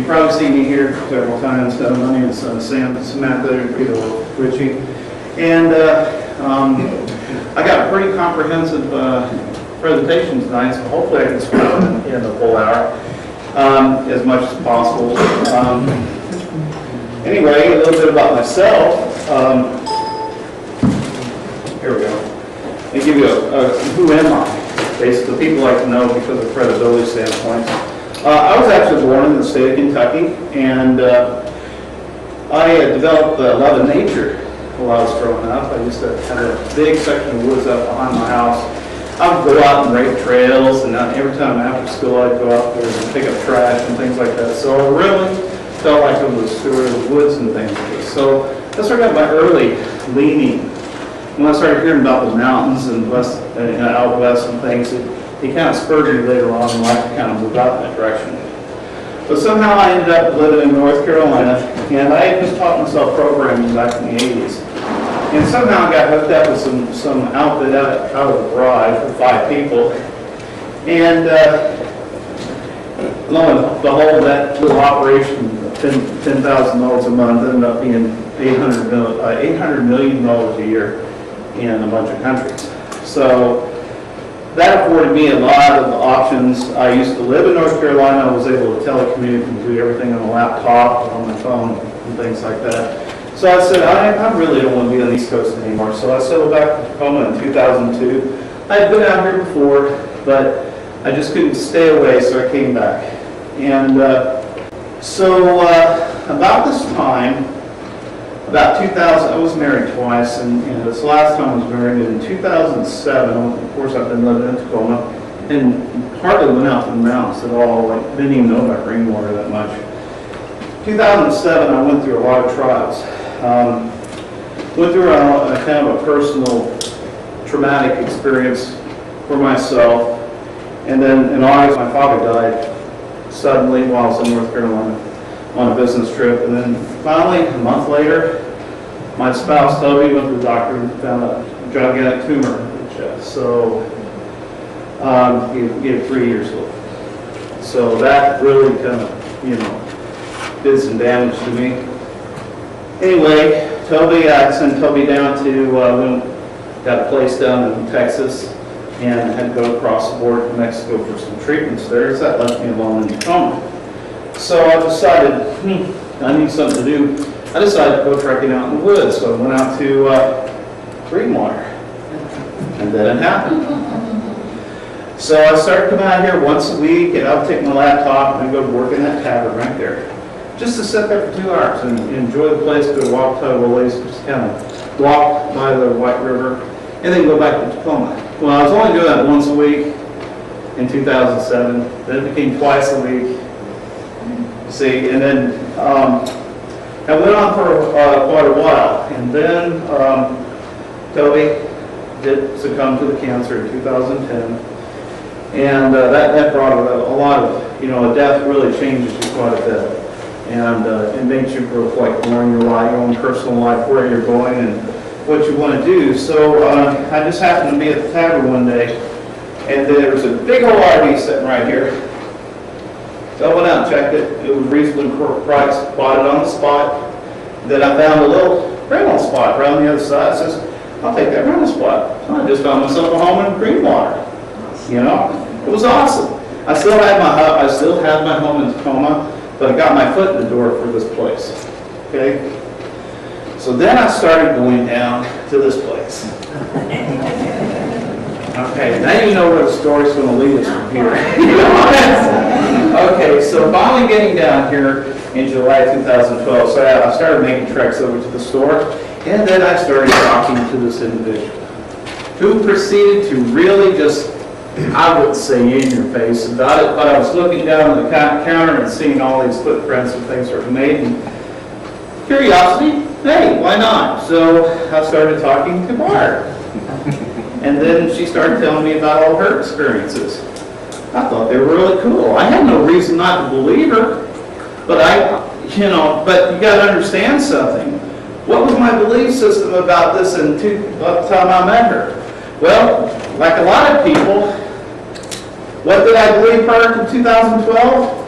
You've probably seen me here several times. My name is Samantha Ritchie, and I got a pretty comprehensive presentation tonight, so hopefully I can squeeze in the full hour as much as possible. Anyway, a little bit about myself. Here we go. I'll give you who am I? Basically, people like to know because of credibility standpoint. I was actually born in the state of Kentucky, and I developed a love of nature while I was growing up. I used to have a big section of woods up behind my house. I would go out and rake trails, and every time after school I'd go out there and pick up trash and things like that. So I really felt like I was steward of the woods and things like this. So that's where I got my early leaning. When I started hearing about the mountains and out west and things, it kind of spurred me later on in life to kind of move out in that direction. But somehow I ended up living in North Carolina, and I had just taught myself programming back in the 80s. And somehow I got hooked up with some outfit out of the garage for 5 people. And lo and behold, that little operation, $10,000 a month, ended up being $800 million a year in a bunch of countries. So that afforded me a lot of options. I used to live in North Carolina. I was able to telecommute and do everything on a laptop, on my phone, and things like that. So I said, I really don't want to be on the East Coast anymore. So I settled back in Tacoma in 2002. I had been out here before, but I just couldn't stay away, so I came back. And so about this time, about 2000, I was married twice, and this last time I was married in 2007. Of course, I've been living in Tacoma, and hardly went out to the mountains at all. Like, didn't even know about rainwater that much. 2007, I went through a lot of trials. Went through a kind of a personal traumatic experience for myself, and then in August, my father died suddenly while I was in North Carolina on a business trip, and then finally, a month later, my spouse Toby went to the doctor and found a gigantic tumor in the chest. So he had 3 years old. So that really kind of, did some damage to me. Anyway, I sent Toby down to, got a place down in Texas, and had to go across the border to Mexico for some treatments there, so that left me alone in Tacoma. So I decided, I need something to do. I decided to go trekking out in the woods, so I went out to Greenwater, and then it happened. So I started coming out here once a week, and I would take my laptop and go to work in that tavern right there, just to sit there for 2 hours and enjoy the place, go walk to Willie's, just kind of walk by the White River, and then go back to Tacoma. Well, I was only doing that once a week in 2007, then it became twice a week. See, and then I went on for quite a while, and then Toby did succumb to the cancer in 2010, and that brought a lot of, a death really changes you quite a bit, and it makes you reflect more on your life, your own personal life, where you're going, and what you want to do. So I just happened to be at the tavern one day, and there was a big old RV sitting right here. So I went out and checked it. It was reasonably priced, bought it on the spot. Then I found a little rental spot around the other side. I says, I'll take that rental spot. So I just found myself a home in Greenwater. It was awesome. I still had my home in Tacoma, but I got my foot in the door for this place. Okay. So then I started going down to this place. Okay, now you know where the story's going to lead us from here. Okay, so finally getting down here in July 2012, so I started making treks over to the store, and then I started talking to this individual, who proceeded to really just, I wouldn't say in your face about it, but I was looking down the counter and seeing all these footprints and things that were made, and curiosity, hey, why not? So I started talking to Barb. And then she started telling me about all her experiences. I thought they were really cool. I had no reason not to believe her, but but you got to understand something. What was my belief system about this by the time I met her? Well, like a lot of people, what did I believe prior to 2012?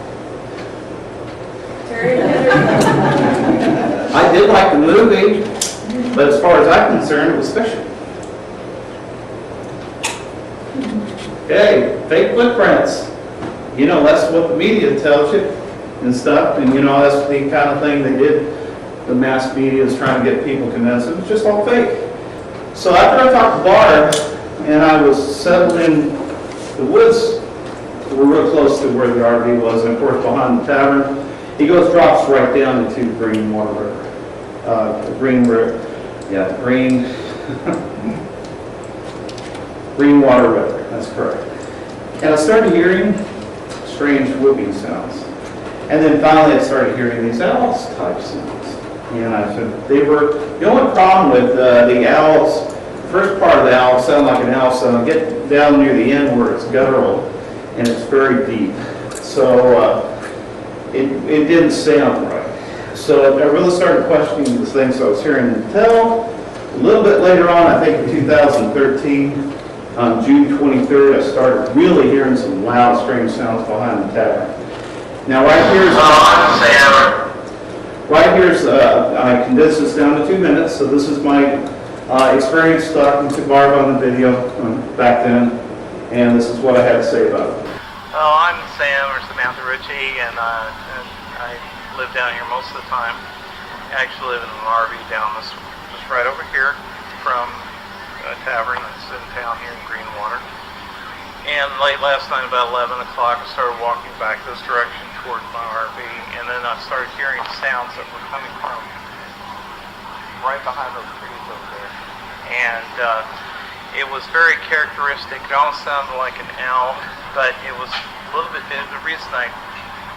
I did like the movie, but as far as I'm concerned, it was fiction. Okay, fake footprints. You know, that's what the media tells you and stuff, and you know, that's the kind of thing they did. The mass media is trying to get people convinced it was just all fake. So after I talked to Barb, and I was settled in the woods, we're real close to where the RV was, and of course behind the tavern, he goes, drops right down into Green Water River. Green Water River, that's correct. And I started hearing strange whooping sounds. And then finally I started hearing these owls type sounds. And I said, they were, the only problem with the owls, the first part of the owl sound like an owl sound, get down near the end where it's guttural and it's very deep. So it didn't sound right. So I really started questioning the things I was hearing until a little bit later on, I think in 2013, on June 23rd, I started really hearing some loud, strange sounds behind the tavern. Now right here's, I condensed this down to 2 minutes, so this is my experience talking to Barb on the video back then, and this is what I had to say about it. Oh, I'm Sam, or Samantha Ritchie, and I live down here most of the time. I actually live in an RV down just right over here from a tavern that's in town here in Greenwater. And late last night, about 11 o'clock, I started walking back this direction towards my RV, and then I started hearing sounds that were coming from right behind those trees over there. And it was very characteristic. It almost sounded like an owl, but it was a little bit, the reason I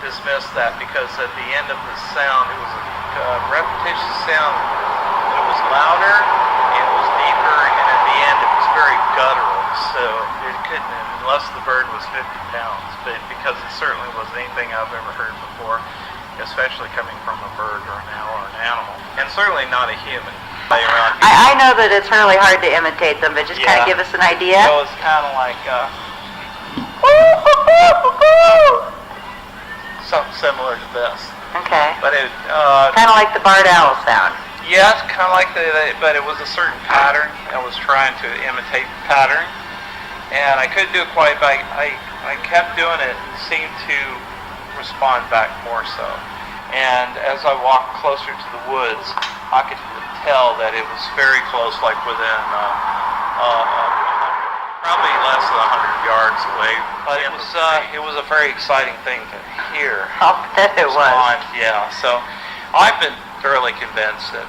dismissed that, because at the end of the sound, it was a repetitious sound. It was louder, it was deeper, and at the end it was very guttural. So it couldn't, unless the bird was 50 pounds, but because it certainly wasn't anything I've ever heard before, especially coming from a bird or an owl or an animal, and certainly not a human. I know that it's really hard to imitate them, but just kind of give us an idea. So it's kind of like something similar to this. Okay. But it kind of like the barred owl sound. Yeah, it's kind of like but it was a certain pattern. I was trying to imitate the pattern, and I couldn't do it quite. But I kept doing it and seemed to respond back more so. And as I walked closer to the woods, I could tell that it was very close, like within probably less than 100 yards away. But it was a very exciting thing to hear. I'll bet it was. Yeah, so I've been thoroughly convinced that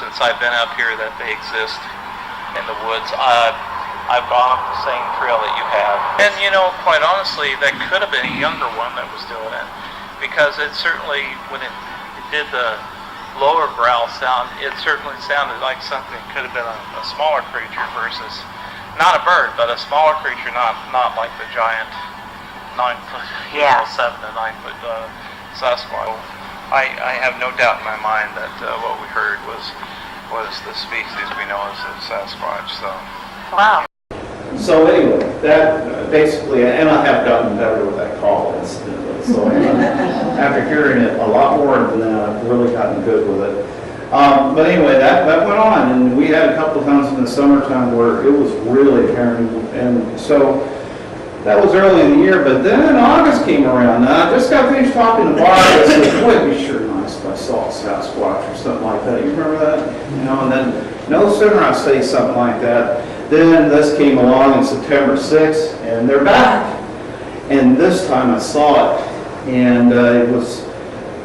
since I've been up here that they exist in the woods. I've gone up the same trail that you have. And you know, quite honestly, that could have been a younger one that was doing it, because it certainly, when it did the lower growl sound, it certainly sounded like something that could have been a smaller creature versus, not a bird, but a smaller creature, not like the giant 9-foot, 7 to 9 foot Sasquatch. I have no doubt in my mind that what we heard was the species we know as the Sasquatch. So. Wow. So anyway, that basically, and I have gotten better with that call incidentally. So after hearing it a lot more than that, I've really gotten good with it. But anyway, that went on, and we had a couple of times in the summertime where it was really apparent, and so that was early in the year. But then August came around. Now, I just got finished talking to Barb. I said, "Boy, it'd be sure nice if I saw a Sasquatch or something like that." You remember that? You know, and then no sooner I say something like that, then this came along in September 6th, and they're back. And this time I saw it, and it was,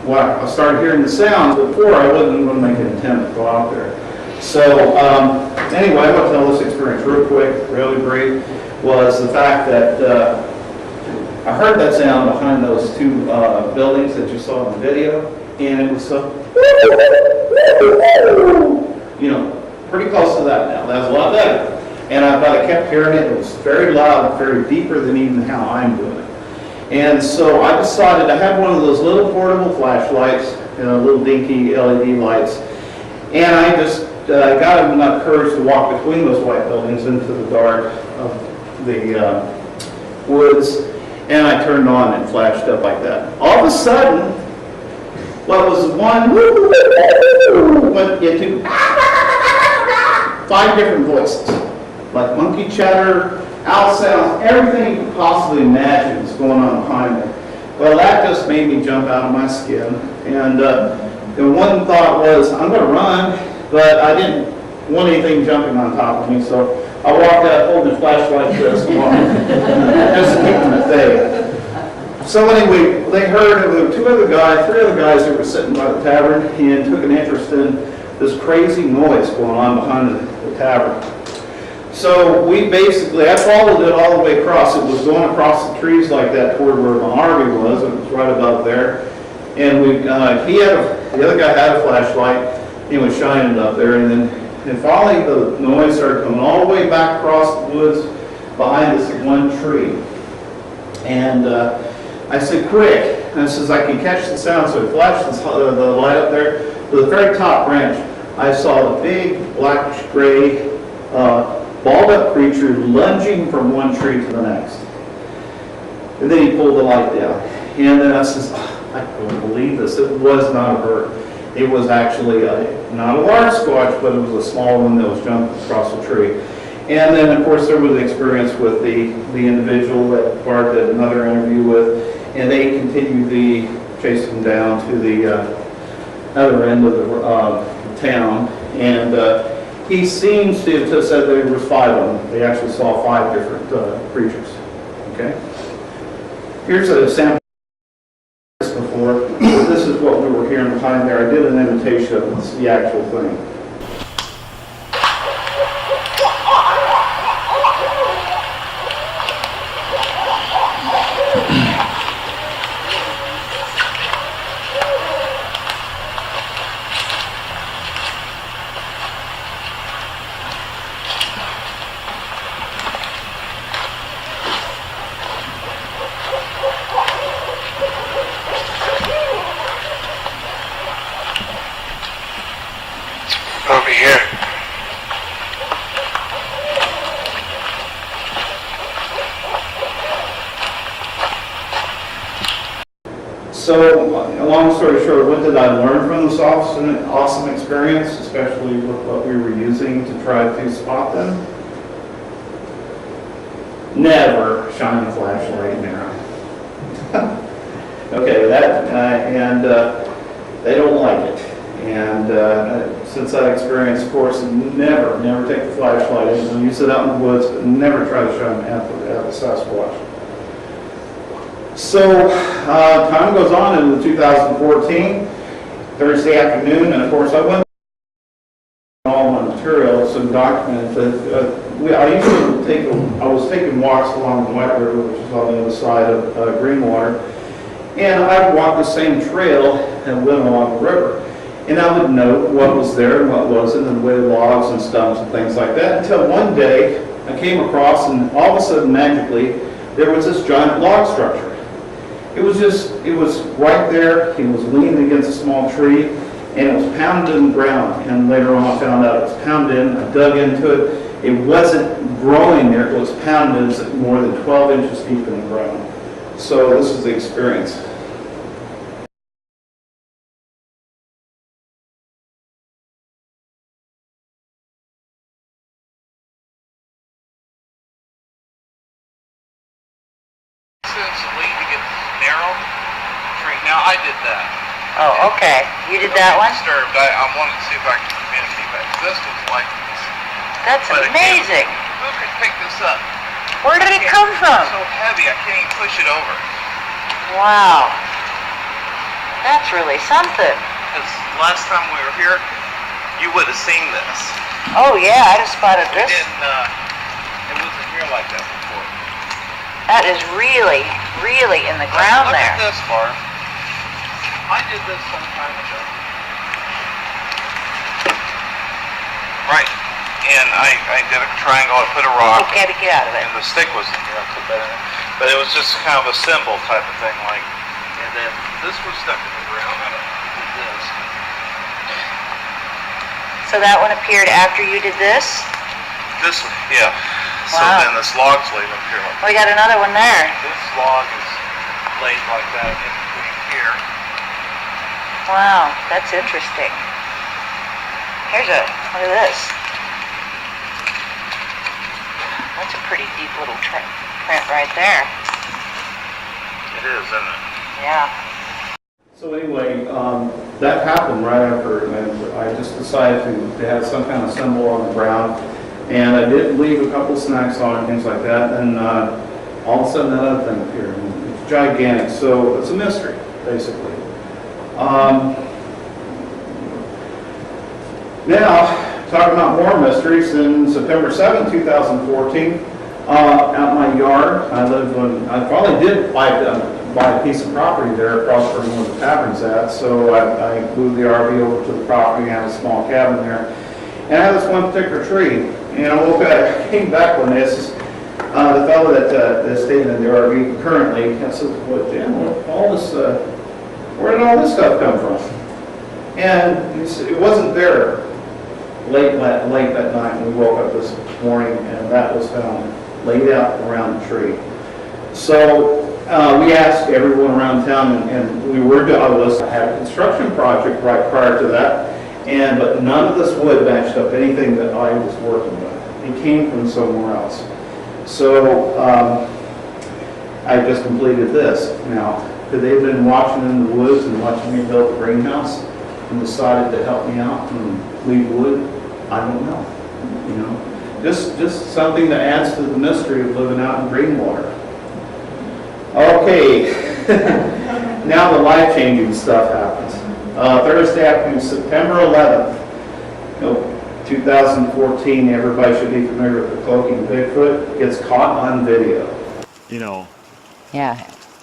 well, I started hearing the sounds. Before, I wasn't even make an attempt to go out there. So anyway, I'm going to tell this experience real quick, really brief, was the fact that I heard that sound behind those two buildings that you saw in the video, and it was so, you know, pretty close to that now. That's a lot better. And but I kept hearing it. It was very loud, very deeper than even how I'm doing it. And so I decided, I had one of those little portable flashlights, you know, little dinky LED lights, and I just got enough courage to walk between those white buildings into the dark of the woods, and I turned on and flashed up like that. All of a sudden, What was the one went into 5 different voices, like monkey chatter, owl sounds, everything you could possibly imagine is going on behind me. Well, that just made me jump out of my skin. And one thought was, I'm going to run, but I didn't want anything jumping on top of me, so I walked out holding a flashlight this morning, just to keep them at bay. So anyway, they heard there were 3 other guys that were sitting by the tavern and took an interest in this crazy noise going on behind the tavern. So we basically, I followed it all the way across. It was going across the trees like that toward where my RV was. It was right above there. And the other guy had a flashlight. He was shining it up there. And finally the noise started coming all the way back across the woods behind this one tree. And I said, quick. And I says, I can catch the sound. So I flashed the light up there. To the very top branch, I saw a big blackish gray balled up creature lunging from one tree to the next. And then he pulled the light down. And then I says, I couldn't believe this. It was not a bird. It was actually not a large squatch, but it was a small one that was jumping across the tree. And then, of course, there was the experience with the individual that Bart did another interview with, and they continued to chase him down to the other end of the town. And he seems to have said there was 5 of them. They actually saw 5 different creatures. Okay. Here's a sample of this before. This is what we were hearing behind there. I did an imitation of this, the actual thing. Over here. So, long story short, what did I learn from this awesome experience, especially with what we were using to try to spot them? Never shine a flashlight in there. Okay, they don't like it. And since that experience, of course, never take the flashlight in. Use it out in the woods, but never try to shine at the Sasquatch. So time goes on into 2014, Thursday afternoon, and of course I went all my material, some documents. I was taking walks along the White River, which is on the other side of Greenwater, and I'd walk the same trail and went along the river. And I would note what was there and what wasn't, and the way logs and stumps and things like that, until one day I came across, and all of a sudden, magically, there was this giant log structure. It was right there. It was leaning against a small tree, and it was pounded in the ground. And later on I found out it was pounded in. I dug into it. It wasn't growing there. It was pounded. It was more than 12 inches deep in the ground. So this is the experience. Now I did that. Oh, okay. You did that one? Disturbed. I wanted to see if I could communicate back. This was like this. That's amazing. Who could pick this up? Where did it come from? It's so heavy, I can't even push it over. Wow. That's really something. Because last time we were here, you would have seen this. Oh yeah, I just spotted We this. didn't, it wasn't here like that before. That is really in the ground Look there. at this bar. I did this some time ago. Right. And I did a triangle, I put a rock. Okay, to get out of it. And the stick was in here, I put that in there. But it was just kind of a symbol type of thing, like, and then this was stuck in the ground, and I did this. So that one appeared after you did this? This one, yeah. So Wow. then this log's laid up here like We got another one there. this log is laid like that in between here. Wow, that's interesting. Look at this. That's a pretty deep little print right there. It is, isn't it? Yeah. So anyway, that happened right after, and I just decided to have some kind of symbol on the ground, and I did leave a couple snacks on and things like that, and all of a sudden that other thing appeared. It's gigantic, so it's a mystery, basically. Now, talking about more mysteries, in September 7, 2014, out in my yard, I probably did buy a piece of property there across from where the tavern's at, so I moved the RV over to the property, had a small cabin there, and I had this one particular tree, and I came back one day, the fellow that stayed in the RV currently, I said, well, Jim, where did all this stuff come from? And he said, it wasn't there late that night when we woke up this morning, and that was found laid out around the tree. So we asked everyone around town, and we were I had a construction project right prior to that, but none of this wood matched up anything that I was working with. It came from somewhere else. So I just completed this. Now, could they have been watching in the woods and watching me build a greenhouse and decided to help me out and leave wood? I don't know. You know, just something that adds to the mystery of living out in Greenwater. Okay, now the life-changing stuff happens. Thursday afternoon, September 11th, 2014, everybody should be familiar with the Cloaking Bigfoot. Gets caught on video. Yeah.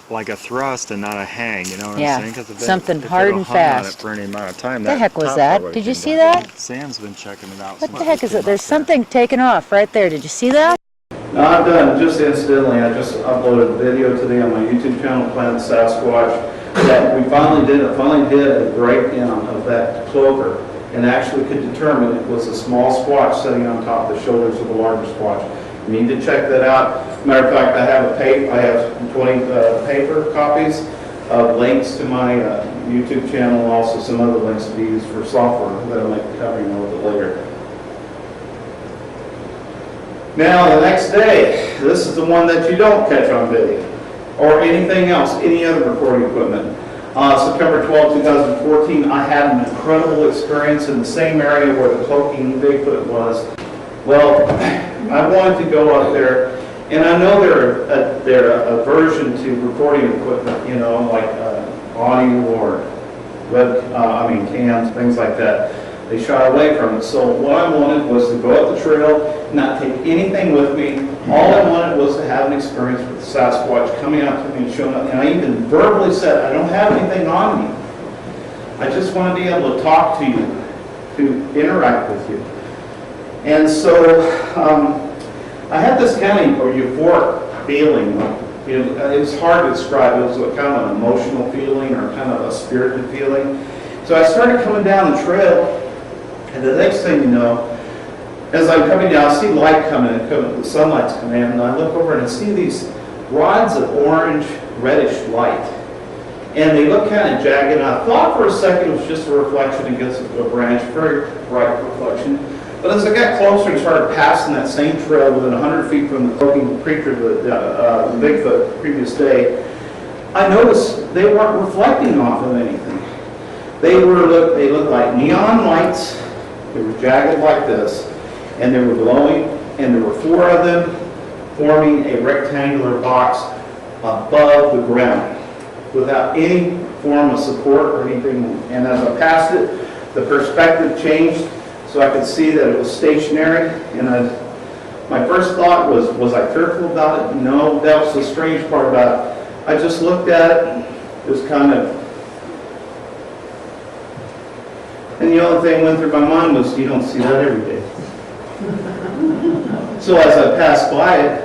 Like a thrust and not a hang, you know what Yeah. I'm saying? 'Cause Something if hard they'd and hung on fast. it for any amount of time, What the heck was top that? would've Did you came see down. that? Sam's been checking it out. What since the we heck is came it? There's up there. something taken off right there. Did you see that? No, I've done just incidentally. I just uploaded a video today on my YouTube channel, Planet Sasquatch, that we finally did a breakdown of that cloaker, and actually could determine it was a small squatch sitting on top of the shoulders of the larger squatch. You need to check that out. Matter of fact, I have 20 paper copies of links to my YouTube channel, and also some other links to be used for software that I'll make covering a little bit later. Now, the next day, this is the one that you don't catch on video, or anything else, any other recording equipment. September 12, 2014, I had an incredible experience in the same area where the Cloaking Bigfoot was. Well, I wanted to go up there, and I know they're a aversion to recording equipment, you know, like audio or cams, things like that. They shy away from it. So what I wanted was to go up the trail, not take anything with me. All I wanted was to have an experience with the Sasquatch coming out to me and showing up. And I even verbally said, I don't have anything on me. I just want to be able to talk to you, to interact with you. And so I had this kind of euphoric feeling. It was hard to describe. It was kind of an emotional feeling or kind of a spirited feeling. So I started coming down the trail, and the next thing you know, as I'm coming down, I see light coming in, the sunlight's coming in, and I look over and I see these rods of orange, reddish light. And they look kind of jagged, and I thought for a second it was just a reflection against a branch, very bright reflection. But as I got closer and started passing that same trail within 100 feet from the cloaking creature, the Bigfoot, the previous day, I noticed they weren't reflecting off of anything. They looked like neon lights. They were jagged like this, and they were glowing, and there were 4 of them forming a rectangular box above the ground without any form of support or anything. And as I passed it, the perspective changed so I could see that it was stationary. And my first thought was I fearful about it? No, that was the strange part about it. I just looked at it. It was kind of, and the only thing that went through my mind was, you don't see that every day. So as I passed by it,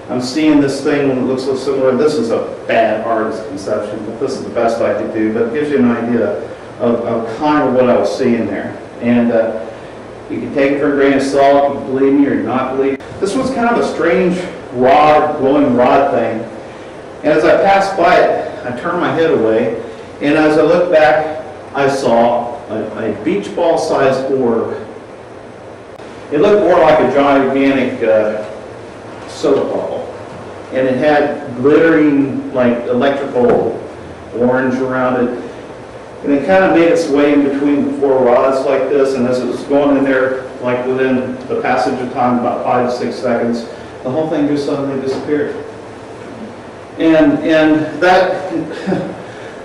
I'm seeing this thing that looks so similar. This is a bad artist conception, but this is the best I could do. But it gives you an idea of kind of what I was seeing there. And you can take it for a grain of salt, you can believe me or not believe. This was kind of a strange rod, glowing rod thing. And as I passed by it, I turned my head away, And as I looked back, I saw a beach ball sized orb. It looked more like a gigantic soda bubble. And it had glittering, like electrical orange around it. And it kind of made its way in between the four rods like this, and as it was going in there, like within the passage of time, about 5 to 6 seconds, the whole thing just suddenly disappeared. And that,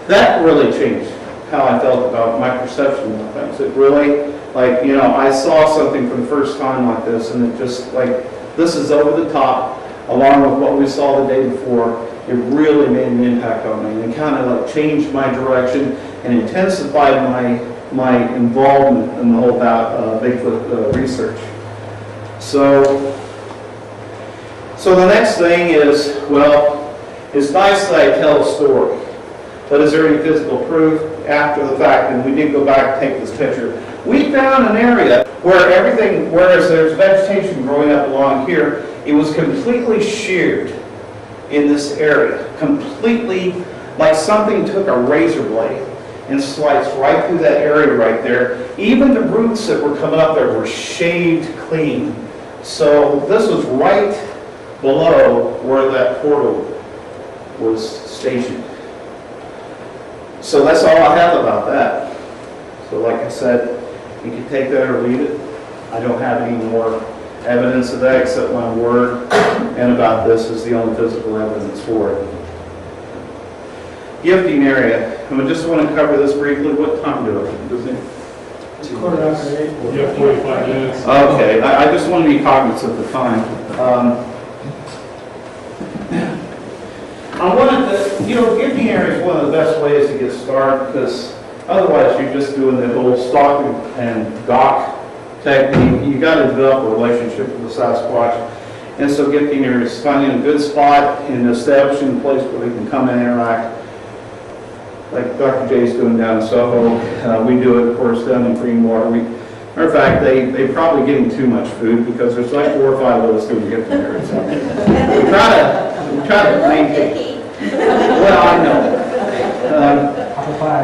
that really changed how I felt about my perception of things. It really, like, you know, I saw something for the first time like this, and it just, like, this is over the top, along with what we saw the day before. It really made an impact on me, and it kind of like changed my direction and intensified my involvement in the whole Bigfoot research. So the next thing is, well, it's nice that I tell a story, but is there any physical proof after the fact? And we did go back and take this picture. We found an area where everything, whereas there's vegetation growing up along here, it was completely sheared in this area, completely, like something took a razor blade and sliced right through that area right there. Even the roots that were coming up there were shaved clean. So this was right below where that portal was stationed. So that's all I have about that. So like I said, you can take that or leave it. I don't have any more evidence of that except my word, and about this is the only physical evidence for it. Gifting area. I just want to cover this briefly. What time do it? Does it? 8:15. You have 45 minutes. Okay, I just want to be cognizant of the time. I wanted to, you know, gifting area is one of the best ways to get started, because otherwise you're just doing the whole stalk and dock technique. You got to develop a relationship with the Sasquatch. And so gifting area is finding a good spot and establishing a place where they can come and interact. Like Dr. J's doing down in Soho. We do it, of course, down in Greenwater. Matter of fact, they're probably getting too much food because there's like 4 or 5 of us doing gifting area. So we try to maintain. Well, I know.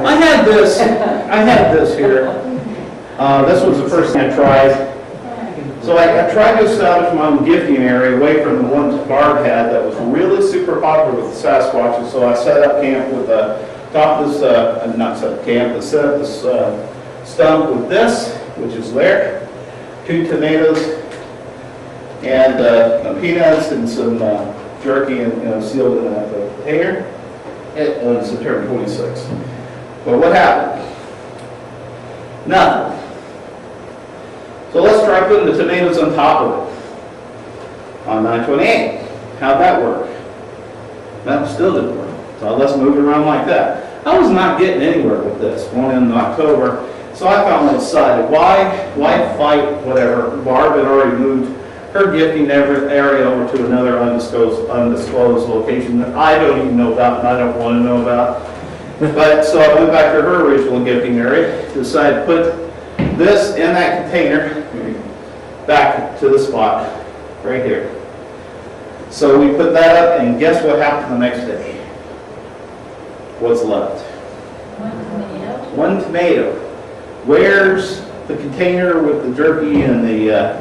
I had this here. This was the first thing I tried. So I tried to establish my own gifting area away from the ones Barb had that was really super popular with the Sasquatches. So I set up camp with top of this, not set up camp, but set up this stump with this, which is there, 2 tomatoes, and peanuts and some jerky and sealed in a container. It was September 26th. But what happened? Nothing. So let's try putting the tomatoes on top of it. On 9/28. How'd that work? That still didn't work. So let's move it around like that. I was not getting anywhere with this going in October. So I finally decided, why fight whatever? Barb had already moved her gifting area over to another undisclosed location that I don't even know about and I don't want to know about. But so I went back to her original gifting area, decided to put this in that container back to the spot right here. So we put that up, and guess what happened the next day? What's left? 1 tomato. 1 tomato. Where's the container with the jerky and the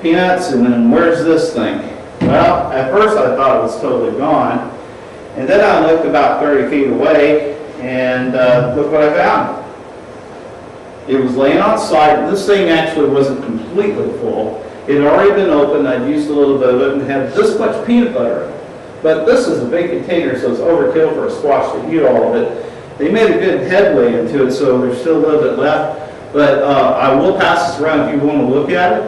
peanuts, and then where's this thing? Well, at first I thought it was totally gone, and then I looked about 30 feet away, and look what I found. It was laying on side. This thing actually wasn't completely full. It had already been opened. I'd used a little bit of it and had this much peanut butter in it. But this is a big container, so it's overkill for a squash to eat all of it. They made a good headway into it, so there's still a little bit left. But I will pass this around if you want to look at it.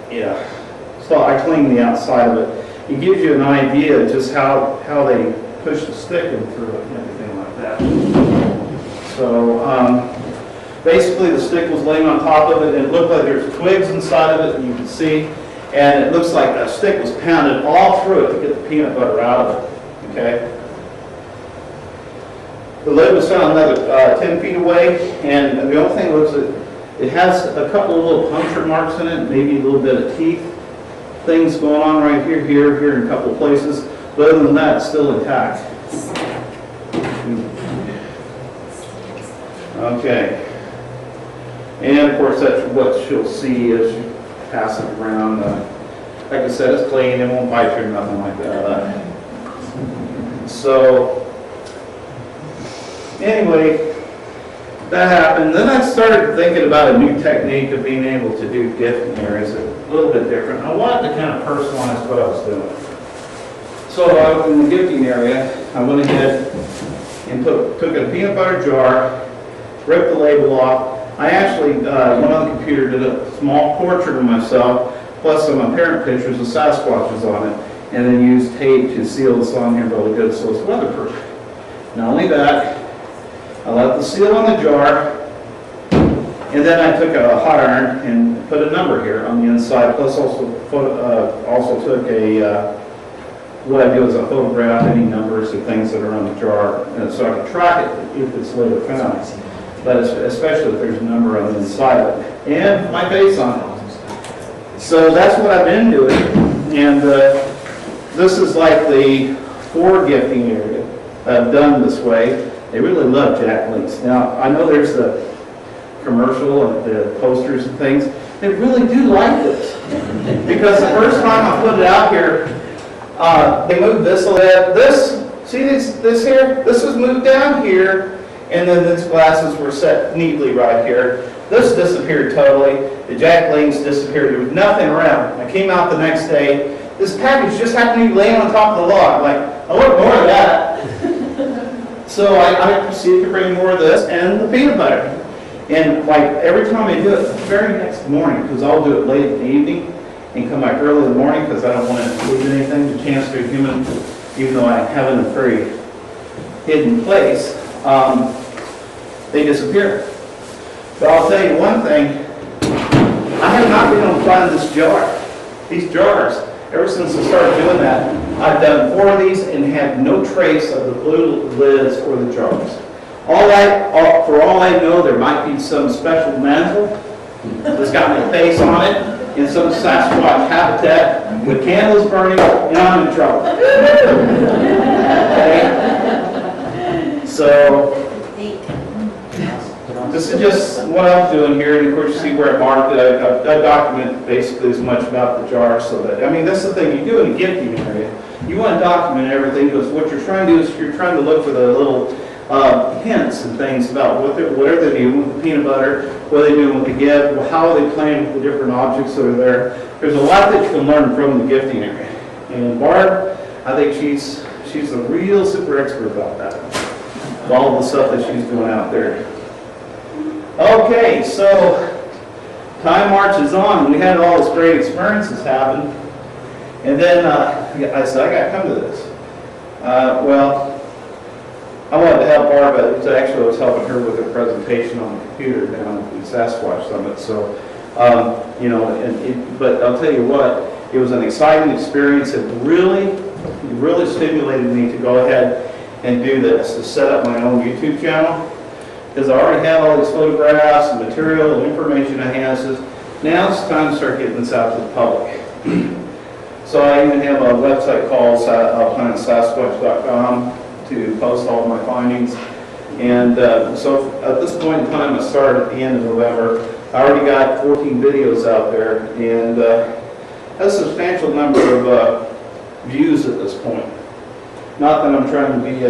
Yeah. So I cleaned the outside of it. It gives you an idea of just how they push the stick in through it and everything like that. So basically the stick was laying on top of it, and it looked like there's twigs inside of it, and you can see, and it looks like that stick was pounded all through it to get the peanut butter out of it. Okay. The lid was found another 10 feet away, and the only thing was that it has a couple of little puncture marks in it, maybe a little bit of teeth things going on right here, and a couple of places. But other than that, it's still intact. Okay. And of course, that's what you'll see as you pass it around. Like I said, it's clean, it won't bite you or nothing like that. So, anyway, that happened. Then I started thinking about a new technique of being able to do gifting areas, a little bit different. I wanted to kind of personalize what I was doing. So in the gifting area, I went ahead and took a peanut butter jar, ripped the label off. I actually went on the computer, did a small portrait of myself, plus some apparent pictures of Sasquatches on it, and then used tape to seal this on here really good so it's weatherproof. Not only that, I left the seal on the jar, and then I took a hot iron and put a number here on the inside, plus also took a, what I do is I photograph any numbers and things that are on the jar, and so I can track it if it's later found. But especially if there's a number on the inside of it, and my face on it. So that's what I've been doing, and this is like the 4 gifting area I've done this way. They really love Jack Links. Now, I know there's the commercial and the posters and things. They really do like this. Because the first time I put it out here, they moved this a little bit. See this here? This was moved down here, and then these glasses were set neatly right here. This disappeared totally. The Jack Links disappeared. There was nothing around. I came out the next day. This package just happened to be laying on top of the log. Like, I want more of that. So I proceeded to bring more of this and the peanut butter. And like every time I do it, the very next morning, because I'll do it late in the evening and come back early in the morning because I don't want to lose anything, the chance to a human, even though I have it in a very hidden place, they disappear. But I'll tell you one thing, I have not been able to find this jar, these jars. Ever since I started doing that, I've done 4 of these and had no trace of the blue lids or the jars. For all I know, there might be some special mantle that's got my face on it in some Sasquatch habitat with candles burning, and I'm in trouble. Okay? So, this is just what I'm doing here, and of course you see where I marked it. I document basically as much about the jar so that, I mean, that's the thing you do in the gifting area. You want to document everything because what you're trying to do is you're trying to look for the little hints and things about what are they doing with the peanut butter, what are they doing with the gift, how are they playing with the different objects that are there. There's a lot that you can learn from the gifting area. And Barb, I think she's a real super expert about that. With all the stuff that she's doing out there. Okay, so time marches on. We had all this great experiences happen. And then I said, I got to come to this. Well, I wanted to help Barb, but actually I was helping her with a presentation on the computer down at the Sasquatch Summit. So, but I'll tell you what, it was an exciting experience. It really stimulated me to go ahead and do this, to set up my own YouTube channel. Because I already have all these photographs and material and information I have. So now it's time to start getting this out to the public. So I even have a website called planetsasquatch.com to post all of my findings. And so at this point in time, I started at the end of November. I already got 14 videos out there and has a substantial number of views at this point. Not that I'm trying to be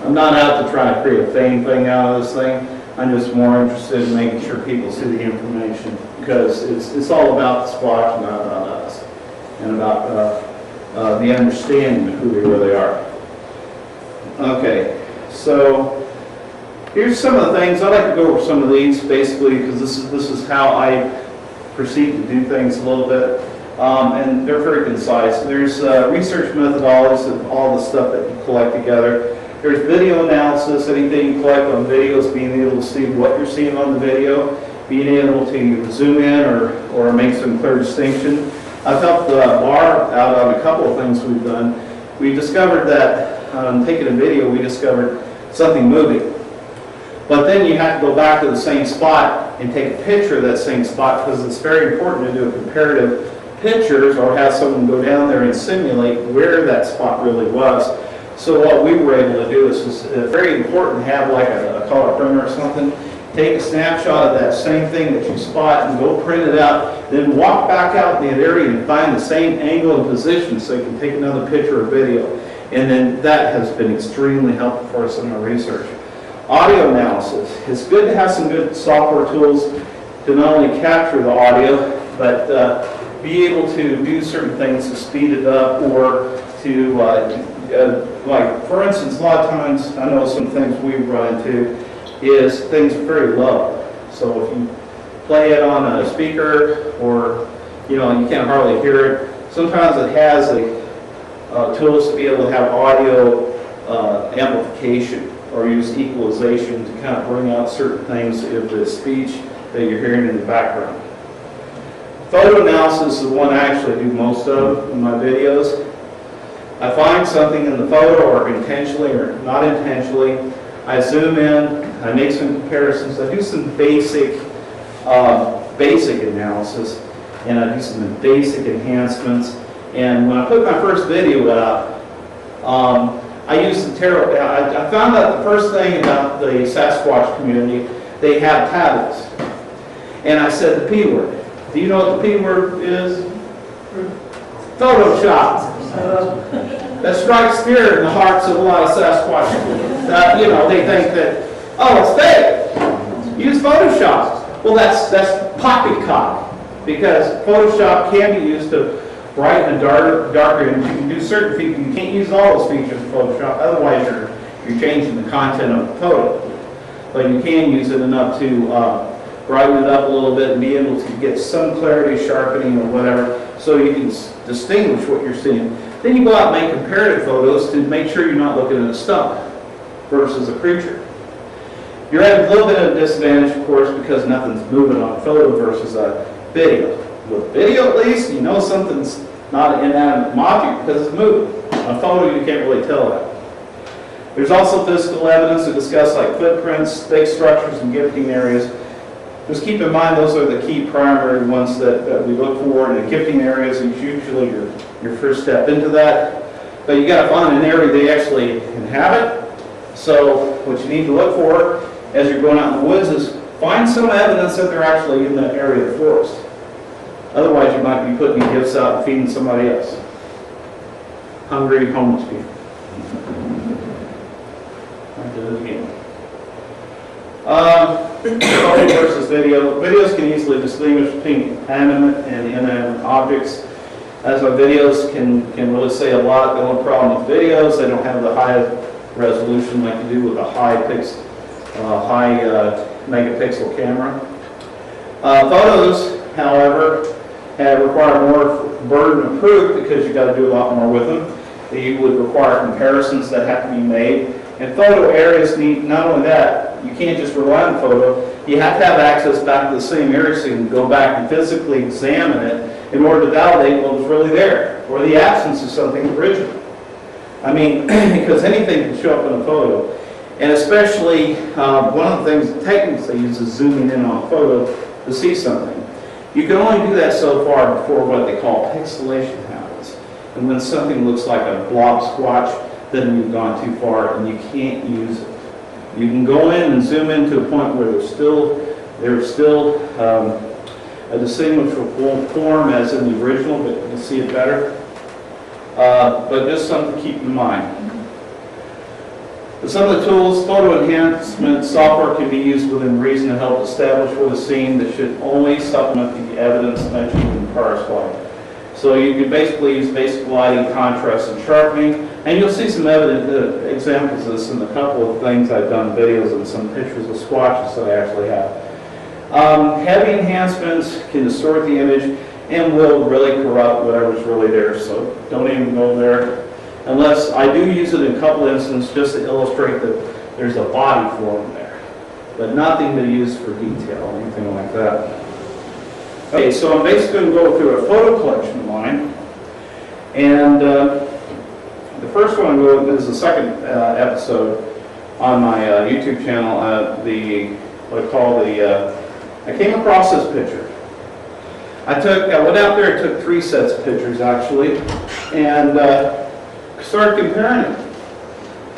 I'm not out to try to create a fame thing out of this thing. I'm just more interested in making sure people see the information because it's all about the Squatch and not about us and about the understanding of who they really are. Okay, so here's some of the things. I'd like to go over some of these basically because this is how I proceed to do things a little bit. And they're very concise. There's research methodologies of all the stuff that you collect together. There's video analysis, anything you collect on videos, being able to see what you're seeing on the video, being able to zoom in or make some clear distinction. I've helped Barb out on a couple of things we've done. We discovered that, taking a video, we discovered something moving. But then you have to go back to the same spot and take a picture of that same spot because it's very important to do a comparative pictures or have someone go down there and simulate where that spot really was. So what we were able to do is very important to have like a color printer or something. Take a snapshot of that same thing that you spot and go print it out, then walk back out in that area and find the same angle and position so you can take another picture or video. And then that has been extremely helpful for us in our research. Audio analysis. It's good to have some good software tools to not only capture the audio, but be able to do certain things to speed it up or to, like for instance, a lot of times, I know some things we've run into is things are very low. So if you play it on a speaker or, you know, you can't hardly hear it, sometimes it has tools to be able to have audio amplification or use equalization to kind of bring out certain things of the speech that you're hearing in the background. Photo analysis is the one I actually do most of in my videos. I find something in the photo, or intentionally or not intentionally, I zoom in, I make some comparisons, I do some basic analysis, and I do some basic enhancements. And when I put my first video out, I used the tarot. I found out the first thing about the Sasquatch community, they have tablets. And I said the P word. Do you know what the P word is? Photoshop. That strikes fear in the hearts of a lot of Sasquatch. You know, they think that, oh, it's fake. Use Photoshop. Well, that's poppycock, because Photoshop can be used to brighten and darker, and you can do certain features. You can't use all those features in Photoshop, otherwise you're changing the content of the photo. But you can use it enough to brighten it up a little bit and be able to get some clarity, sharpening, or whatever, so you can distinguish what you're seeing. Then you go out and make comparative photos to make sure you're not looking at a stump versus a creature. You're at a little bit of a disadvantage, of course, because nothing's moving on a photo versus a video. With video, at least, you know something's not an inanimate object because it's moving. On a photo, you can't really tell that. There's also physical evidence to discuss, like footprints, stake structures, and gifting areas. Just keep in mind those are the key primary ones that we look for, and the gifting areas is usually your first step into that. But you got to find an area they actually inhabit. So what you need to look for as you're going out in the woods is find some evidence that they're actually in that area of the forest. Otherwise, you might be putting gifts out and feeding somebody else. Hungry, homeless people. I'll do it again. Photo versus video. Videos can easily distinguish between animate and inanimate objects. As our videos can really say a lot. The only problem with videos, they don't have the high resolution like you do with a high megapixel camera. Photos, however, require more burden of proof because you've got to do a lot more with them. You would require comparisons that have to be made. And photo areas need not only that, you can't just rely on photo, you have to have access back to the same area so you can go back and physically examine it in order to validate what was really there, or the absence of something original. I mean, because anything can show up in a photo. And especially, one of the things, techniques they use is zooming in on a photo to see something. You can only do that so far before what they call pixelation happens. And when something looks like a blob squatch, then you've gone too far and you can't use it. You can go in and zoom in to a point where there's still a distinguishable form as in the original, but you can see it better. But just something to keep in mind. Some of the tools, photo enhancement software can be used within reason to help establish what is seen that should only supplement the evidence mentioned in the prior slide. So you can basically use basic lighting, contrast, and sharpening, and you'll see some evident examples of this in a couple of things I've done videos and some pictures of squatches that I actually have. Heavy enhancements can distort the image and will really corrupt whatever's really there, so don't even go there. Unless I do use it in a couple instances just to illustrate that there's a body form there, but nothing to use for detail or anything like that. Okay, so I'm basically going to go through a photo collection of mine, and the first one is the second episode on my YouTube channel. I came across this picture. I went out there and took 3 sets of pictures actually, and started comparing them.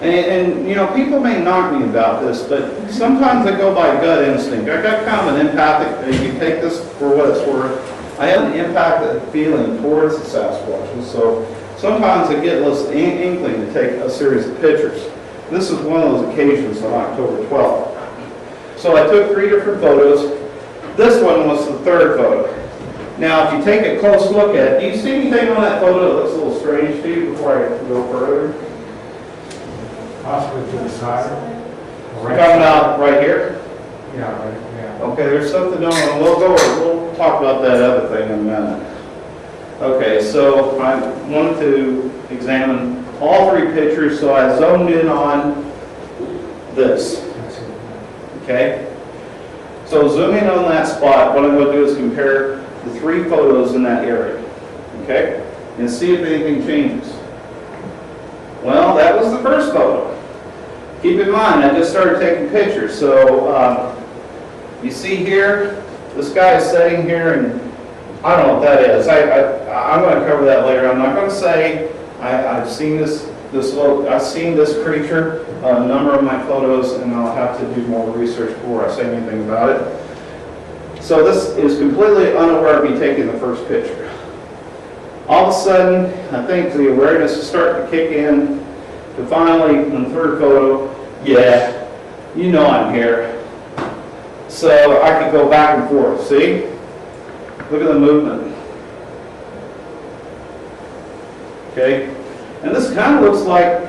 And you know, people may knock me about this, but sometimes I go by gut instinct. I got kind of an empathic, you can take this for what it's worth, I have an empathic feeling towards the Sasquatches, so sometimes I get this inkling to take a series of pictures. This is one of those occasions on October 12th. So I took 3 different photos. This one was the 3rd photo. Now, if you take a close look at it, do you see anything on that photo that looks a little strange to you before I go further? Possibly to the side. Coming out right here? Yeah, right, yeah. Okay, there's something on, we'll talk about that other thing in a minute. Okay, so I wanted to examine all 3 pictures, so I zoned in on this. Okay? So zooming on that spot, what I'm going to do is compare the 3 photos in that area. Okay? And see if anything changes. Well, that was the first photo. Keep in mind, I just started taking pictures. So you see here, this guy is sitting here, and I don't know what that is. I'm going to cover that later. I'm not going to say I've seen I've seen this creature, a number of my photos, and I'll have to do more research before I say anything about it. So this is completely unaware of me taking the first picture. All of a sudden, I think the awareness is starting to kick in, to finally, in the 3rd photo, yeah, you know I'm here. So I could go back and forth, see? Look at the movement. Okay? And this kind of looks like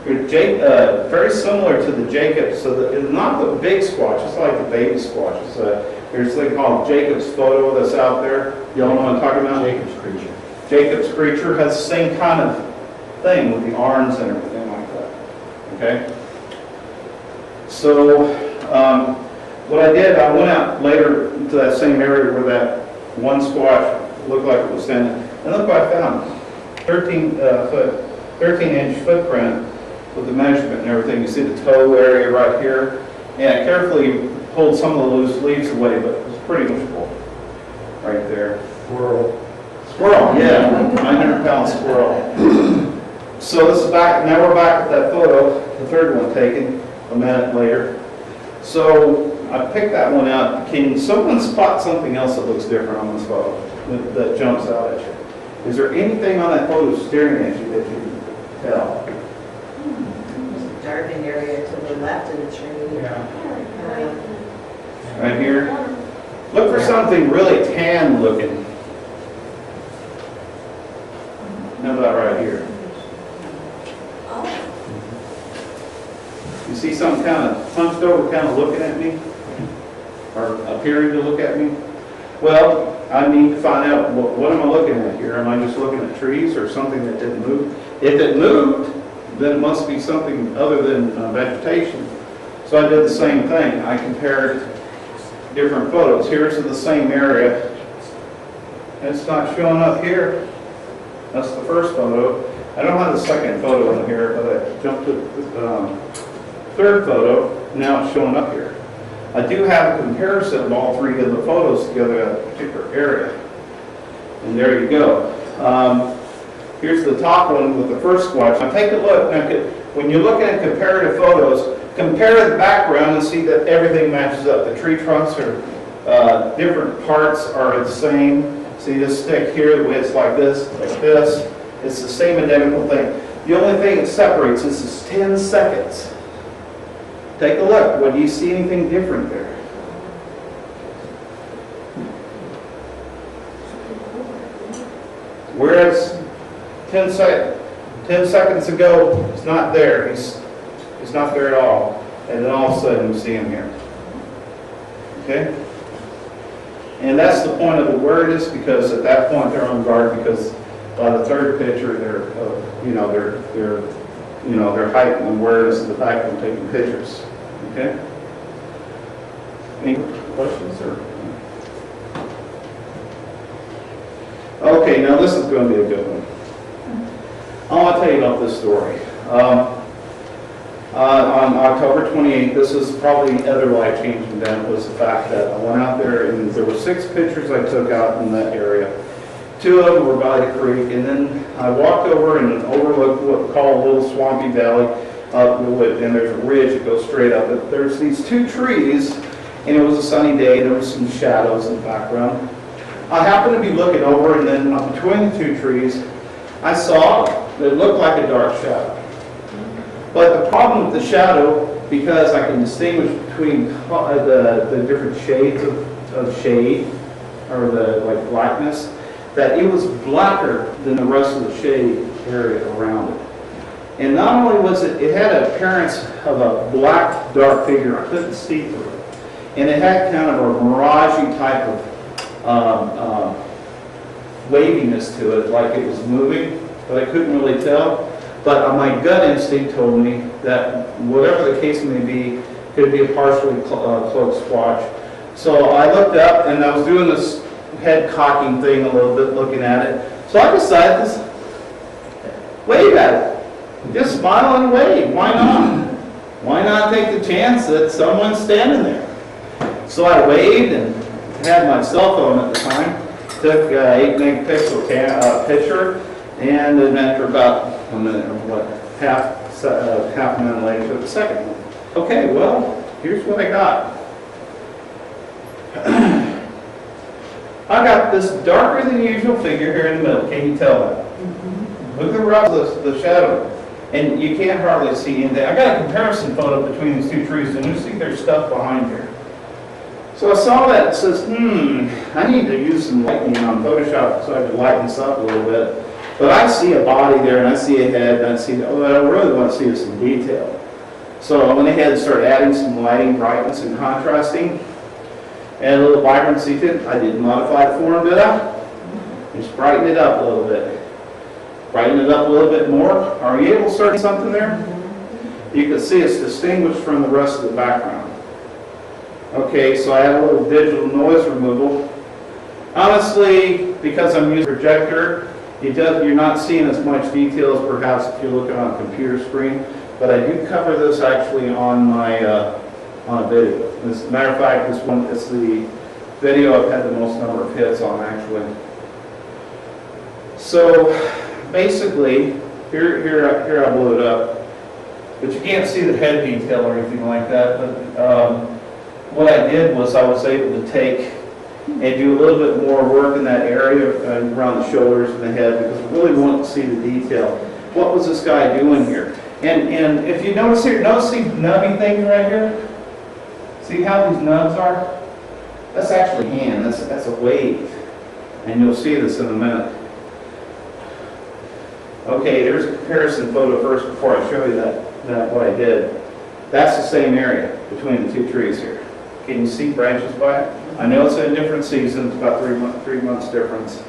very similar to the Jacobs. So it's not the big squatch, it's like the baby squatches. There's a thing called Jacob's photo that's out there. Y'all know what I'm talking about? Jacob's creature. Jacob's creature has the same kind of thing with the arms and everything like that. Okay? So what I did, I went out later to that same area where that one squatch looked like it was standing, and look what I found. 13-inch footprint with the measurement and everything. You see the toe area right here. And I carefully pulled some of the loose leaves away, but it was pretty much right there. Squirrel. Squirrel, yeah, 900-pound squirrel. So this is back, now we're back at that photo, the 3rd one taken a minute later. So I picked that one out. Can someone spot something else that looks different on this photo that jumps out at you? Is there anything on that photo staring at you that you can tell? There's a darkened area to the left of the tree. Yeah. Right here? Look for something really tan looking. How about right here? You see something kind of hunched over, kind of looking at me? Or appearing to look at me? Well, I need to find out, what am I looking at here? Am I just looking at trees or something that didn't move? If it moved, then it must be something other than vegetation. So I did the same thing. I compared different photos. Here's the same area. It's not showing up here. That's the first photo. I don't have the second photo in here, but I jumped to the 3rd photo. Now it's showing up here. I do have a comparison of all 3 of the photos together at a particular area. And there you go. Here's the top one with the first squatch. Now take a look. Now, when you're looking at comparative photos, compare the background and see that everything matches up. The tree trunks are different parts are the same. See this stick here, the way it's like this, like this. It's the same identical thing. The only thing that separates this is 10 seconds. Take a look. What do you see anything different there? Whereas 10 seconds ago, it's not there. He's not there at all. And then all of a sudden, you see him here. Okay? And that's the point of awareness, because at that point they're on guard, because by the 3rd picture they're heightened awareness of the fact that I'm taking pictures. Okay? Any questions or? Okay, now this is going to be a good one. I want to tell you about this story. On October 28th, this is probably the other life-changing event, was the fact that I went out there and there were 6 pictures I took out in that area. 2 of them were by the creek, and then I walked over and overlooked what we call a little swampy valley, and there's a ridge that goes straight up. But there's these 2 trees, and it was a sunny day, and there was some shadows in the background. I happened to be looking over, and then between the 2 trees, I saw that it looked like a dark shadow. But the problem with the shadow, because I can distinguish between the different shades of shade, or the like blackness, that it was blacker than the rest of the shade area around it. And not only was it had an appearance of a black, dark figure, I couldn't see through it. And it had kind of a mirage type of waviness to it, like it was moving, but I couldn't really tell. But my gut instinct told me that whatever the case may be, could be a partially cloaked squatch. So I looked up and I was doing this head cocking thing a little bit, looking at it. So I decided to wave at it. Just smile and wave. Why not? Why not take the chance that someone's standing there? So I waved and had my cell phone at the time. Took an 8 megapixel picture, and then after about a minute or what, half a minute later, took the second one. Okay, well, here's what I got. I got this darker than usual figure here in the middle. Can you tell that? Look around the shadow, and you can't hardly see anything. I got a comparison photo between these 2 trees, and you see there's stuff behind here. So I saw that. It says, I need to use some lightning on Photoshop so I can lighten this up a little bit. But I see a body there, and I see a head, and I see, what I really want to see is some detail. So I went ahead and started adding some lighting, brightness, and contrasting. Add a little vibrancy to it. I didn't modify the form, did I? Just brighten it up a little bit. Brighten it up a little bit more. Are you able to start something there? You can see it's distinguished from the rest of the background. Okay, so I have a little digital noise removal. Honestly, because I'm using a projector, you're not seeing as much detail as perhaps if you're looking on a computer screen, but I do cover this actually on my on a video. As a matter of fact, this one is the video I've had the most number of hits on actually. So basically, here I blew it up, but you can't see the head detail or anything like that. But what I did was I was able to take and do a little bit more work in that area around the shoulders and the head, because I really want to see the detail. What was this guy doing here? And if you notice here, notice these nubby things right here? See how these nubs are? That's actually hand, that's a wave. And you'll see this in a minute. Okay, there's a comparison photo first before I show you that what I did. That's the same area between the 2 trees here. Can you see branches by it? I know it's in different seasons, about 3 months difference,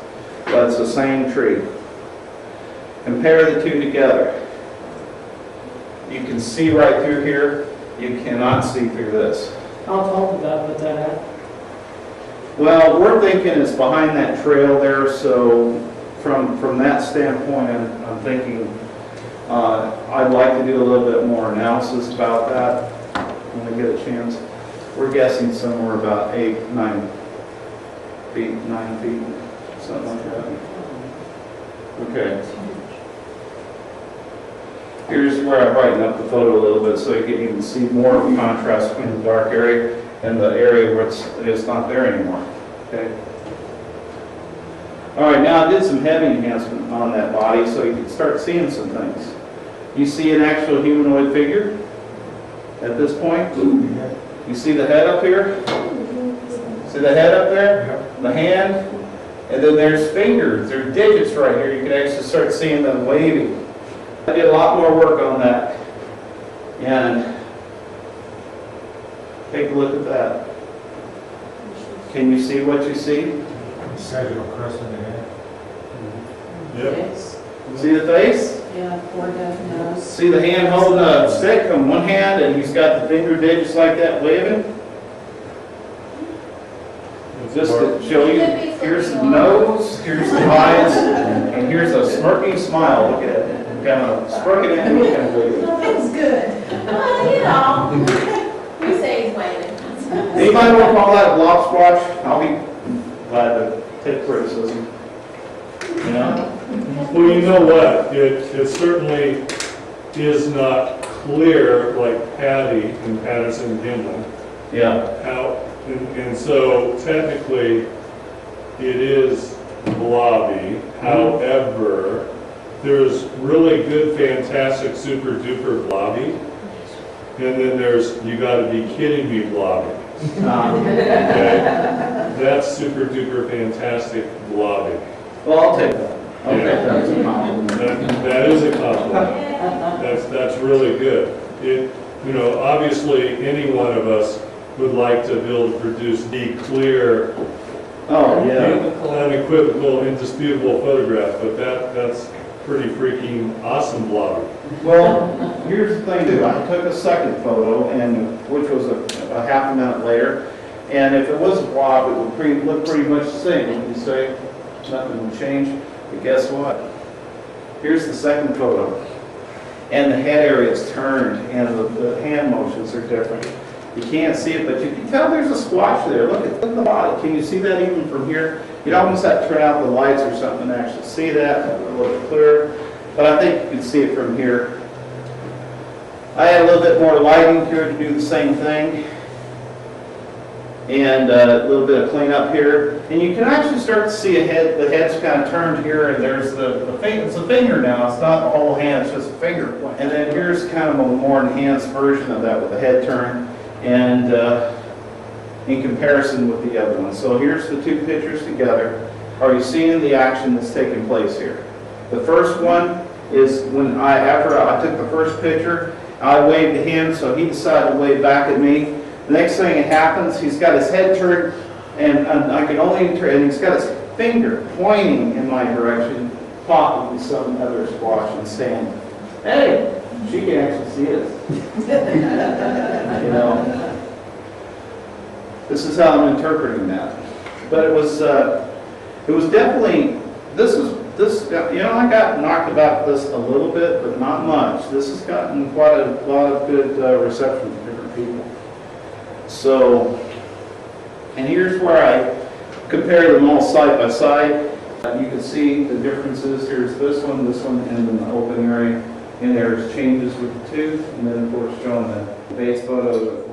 but it's the same tree. Compare the 2 together. You can see right through here. You cannot see through this. How tall did that put that at? Well, we're thinking it's behind that trail there, so from that standpoint, I'm thinking I'd like to do a little bit more analysis about that when we get a chance. We're guessing somewhere about 8, 9 feet, something like that. Okay. Here's where I brighten up the photo a little bit so you can even see more of the contrast between the dark area and the area where it's not there anymore. Okay. All right, now I did some heavy enhancement on that body so you can start seeing some things. You see an actual humanoid figure at this point? You see the head up here? See the head up there? The hand? And then there's fingers, there's digits right here. You can actually start seeing them waving. I did a lot more work on that. And take a look at that. Can you see what you see? Sagittal crest in the head. Yes. See the face? Yeah, forehead, nose. See the hand holding a stick on one hand and he's got the finger digits like that waving? Just to show you, here's the nose, here's the eyes, and here's a smirking smile. Look at it. kind of struck it in, kind of waited. Nothing's good. You know, we say he's waiting. Anybody want to call that a blob squatch? I'll be glad to take criticism. You know? Well, you know what, it certainly is not clear like Patty and Patterson Gimlin. Yeah. And so technically it is blobby. However, there's really good, fantastic, super duper blobby. And then there's, you gotta be kidding me blobby. Okay? That's super duper fantastic blobby. Well, I'll take that. Okay, Yeah. that's a compliment. That is a compliment. That's really good. You know, obviously, any one of us would like to be able to produce the clear, Oh, yeah. unequivocal, indisputable photograph, but that's pretty freaking awesome blobby. Well, here's the thing too, I took a second photo, and which was a half a minute later, and if it was a blob, it would look pretty much the same. You say nothing would change, but guess what? Here's the second photo, and the head area is turned, and the hand motions are different. You can't see it, but you can tell there's a squatch there. Look at the body. Can you see that even from here? You'd almost have to turn out the lights or something to actually see that a little bit clearer. But I think you can see it from here. I had a little bit more lighting here to do the same thing. And a little bit of cleanup here. And you can actually start to see a head. The head's kind of turned here, and there's the finger. It's a finger now. It's not the whole hand. It's just a finger. And then here's kind of a more enhanced version of that with the head turned. And in comparison with the other one. So here's the two pictures together. Are you seeing the action that's taking place here? The first one is when after I took the first picture, I waved to him, so he decided to wave back at me. The next thing that happens, he's got his head turned, and I can only turn, and he's got his finger pointing in my direction, possibly some other squatch and saying, "Hey, she can actually see us." You know, this is how I'm interpreting that. But it was definitely, you know, I got knocked about this a little bit, but not much. This has gotten quite a lot of good reception from different people. So, and here's where I compare them all side by side. You can see the differences. Here's this one, and then the open area. And there's changes with the tooth, and then of course showing the base photo